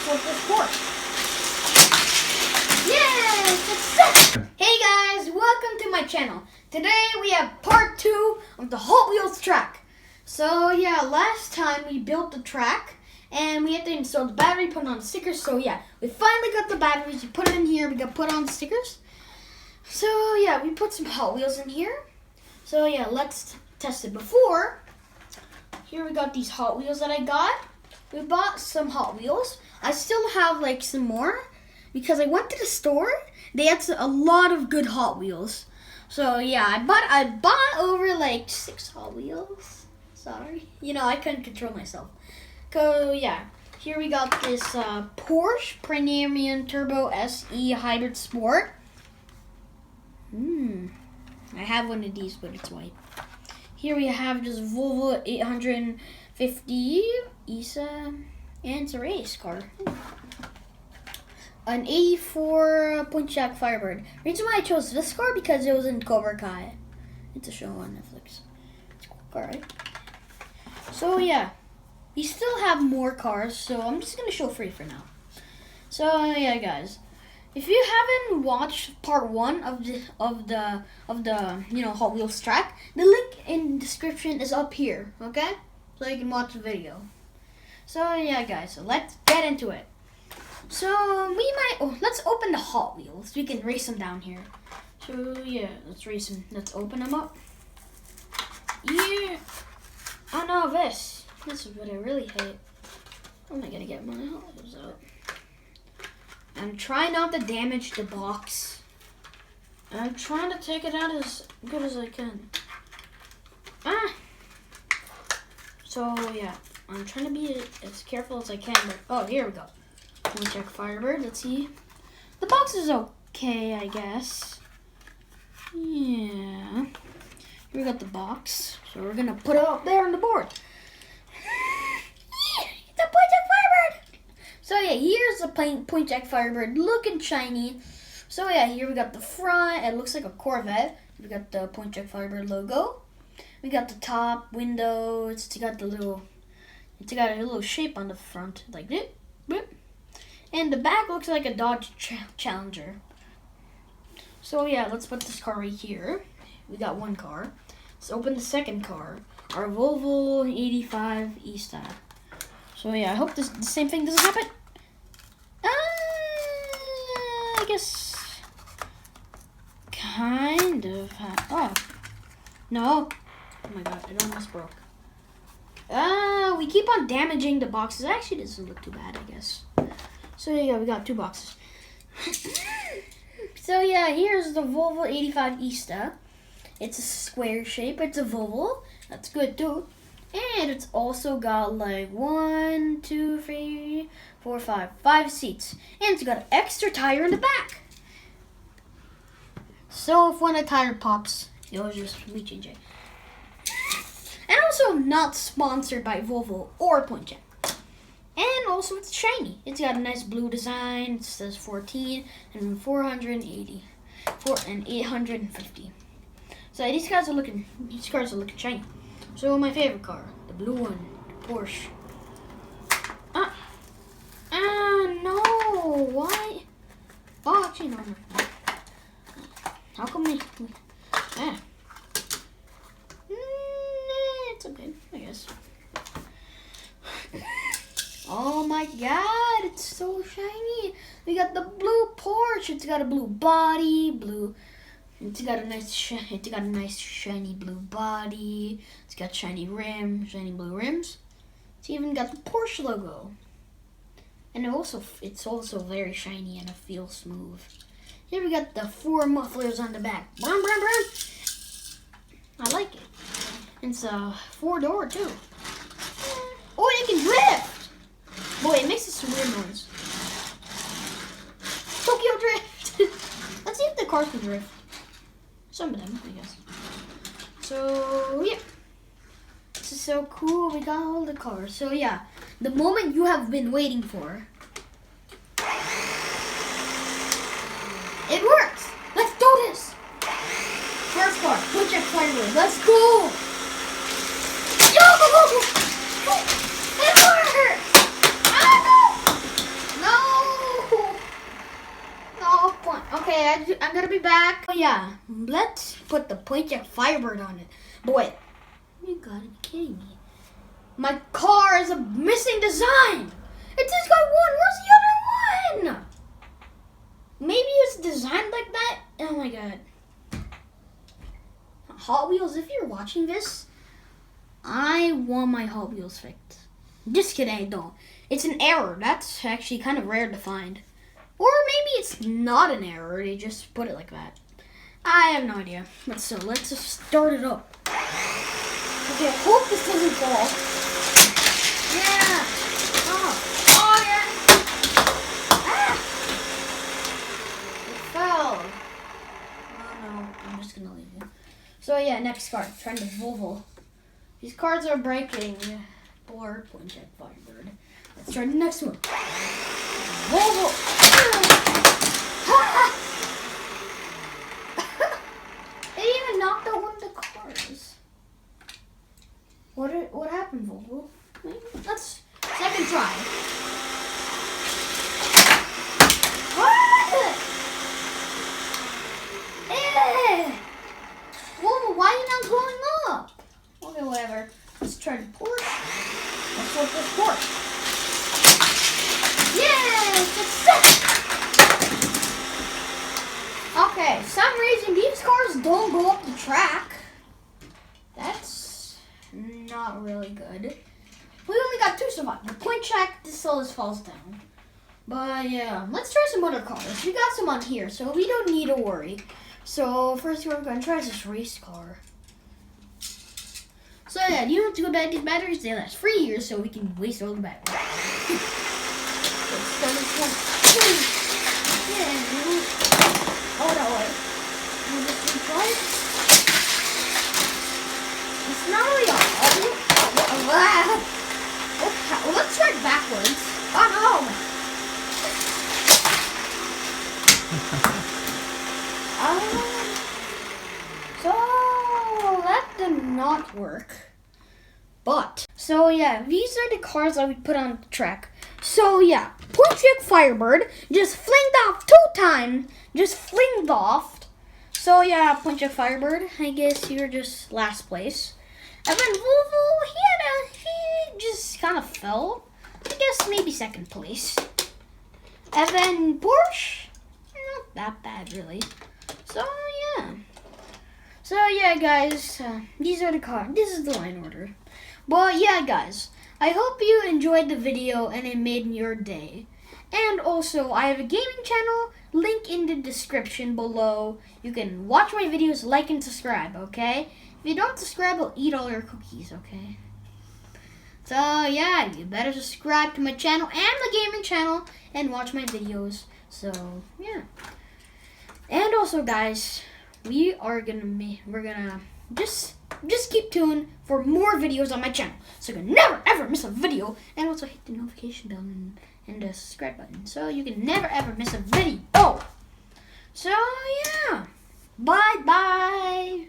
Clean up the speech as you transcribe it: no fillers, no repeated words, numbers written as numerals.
flip this board. Yay! Success! Hey guys, welcome to my channel. Today we have part 2 of the Hot Wheels track. So yeah, last time we built the track and we had to install the battery, put on the stickers. So yeah, we finally got the batteries. We put it in here. We got put on the stickers. So yeah, we put some Hot Wheels in here. So yeah, let's test it. Before, here we got these Hot Wheels that I got. We bought some Hot Wheels. I still have like some more because I went to the store. They had a lot of good Hot Wheels. So yeah, I bought over like 6 Hot Wheels. Sorry, I couldn't control myself. So yeah, here we got this Porsche Premium Turbo SE Hybrid Sport. I have one of these, but it's white. Here we have this Volvo 850 ISA, and it's a race car. An 84 Pontiac Firebird. Reason why I chose this car because it was in Cobra Kai. It's a show on Netflix. It's a cool car, right? So yeah, we still have more cars, so I'm just gonna show 3 for now. So yeah, guys, if you haven't watched part 1 of the Hot Wheels track, the link in the description is up here, okay? So you can watch the video. So yeah, guys, so let's get into it. So let's open the Hot Wheels. We can race them down here. So yeah, let's race them. Let's open them up. Yeah. Oh no, this is what I really hate. How am I gonna get my Hot Wheels out? I'm trying not to damage the box. I'm trying to take it out as good as I can. So yeah, I'm trying to be as careful as I can. But, oh, here we go. We'll check Firebird. Let's see. The box is okay, I guess. Yeah. Here we got the box. So we're gonna put it up there on the board. It's a Pontiac Firebird. So yeah, here's a Pontiac Firebird looking shiny. So yeah, here we got the front. It looks like a Corvette. We got the Pontiac Firebird logo. We got the top window. It's got a little shape on the front, like this. And the back looks like a Dodge Challenger. So yeah, let's put this car right here. We got one car. Let's open the second car, our Volvo 85 E-Style. So yeah, I hope the same thing doesn't happen. I guess kind of. Oh no! Oh my god, it almost broke. We keep on damaging the boxes. Actually, this doesn't look too bad, I guess. So yeah, we got 2 boxes. So yeah, here's the Volvo 85 E-Style. It's a square shape. It's a Volvo. That's good too. And it's also got like 1, 2, 3, 4, 5 seats. And it's got an extra tire in the back. So if one of the tire pops, you'll just rechange it. And also not sponsored by Volvo or Pontiac. And also it's shiny. It's got a nice blue design. It says 14 and 480 and 850. So these cars are looking shiny. So my favorite car, the blue one, the Porsche. No, why? Oh, actually no. How come we? It's okay, I guess. Oh my god, it's so shiny. We got the blue Porsche. It's got a blue body, It's got a nice shiny blue body. It's got shiny blue rims. It's even got the Porsche logo. And it's also very shiny and it feels smooth. Here we got the 4 mufflers on the back. Brum, brum, brum. I like it. It's a 4-door too. Oh, it can drift. Boy, it makes some weird noise. Tokyo Drift. Let's see if the cars can drift. Some of them, I guess. So yeah, this is so cool. We got all the cars. So yeah, the moment you have been waiting for. It works. Let's do this. First car, Pontiac Firebird. Let's go. Yo, go. It worked. be back. Oh yeah, let's put the point check Firebird on it. Boy, you gotta be kidding me. My car is a missing design. It just got one. Where's the other one? Maybe it's designed like that. Oh my god. Hot Wheels, if you're watching this, I want my Hot Wheels fixed. Just kidding, I don't. It's an error. That's actually kind of rare to find. Or maybe it's not an error. They just put it like that. I have no idea. But so let's just start it up. Okay, I hope this doesn't fall. Yeah. Oh yeah. Ah. It fell. Oh no, I'm just gonna leave it. So yeah, next card. Trying to Volvo. These cards are breaking. Board, point check, Firebird. Let's try the next one. Volvo. It even knocked out one of the cars. What happened, Volvo? Let's second try. Volvo, why are you not going up? Okay, whatever. Let's try the Porsche. Let's hope this Porsche. Yay! Success! Okay, some reason these cars don't go up the track. That's not really good. We only got 2 survive. The point check, this always falls down. But yeah, let's try some other cars. We got some on here, so we don't need to worry. So first we're going to try this race car. So yeah, you don't have to go back these batteries. They last 3 years, so we can waste all the batteries. Oh no, wait. It's not really on. Well, let's try it backwards. Oh no! So that did not work. But so yeah, these are the cars that we put on the track. So yeah, point check Firebird just flinged off 2 times. Just flinged off. So yeah, point check Firebird. I guess you're just last place. And then Volvo, he just kind of fell. I guess maybe second place. And then Porsche, not that bad really. So yeah. So yeah, guys, these are the cars. This is the line order. But yeah, guys, I hope you enjoyed the video and it made your day. And also, I have a gaming channel, link in the description below. You can watch my videos, like, and subscribe, okay? If you don't subscribe, I'll eat all your cookies, okay? So yeah, you better subscribe to my channel and the gaming channel and watch my videos. So yeah. And also, guys, we're gonna just keep tuned for more videos on my channel, so you can never ever miss a video. And also hit the notification bell and the subscribe button, so you can never ever miss a video. So yeah, bye.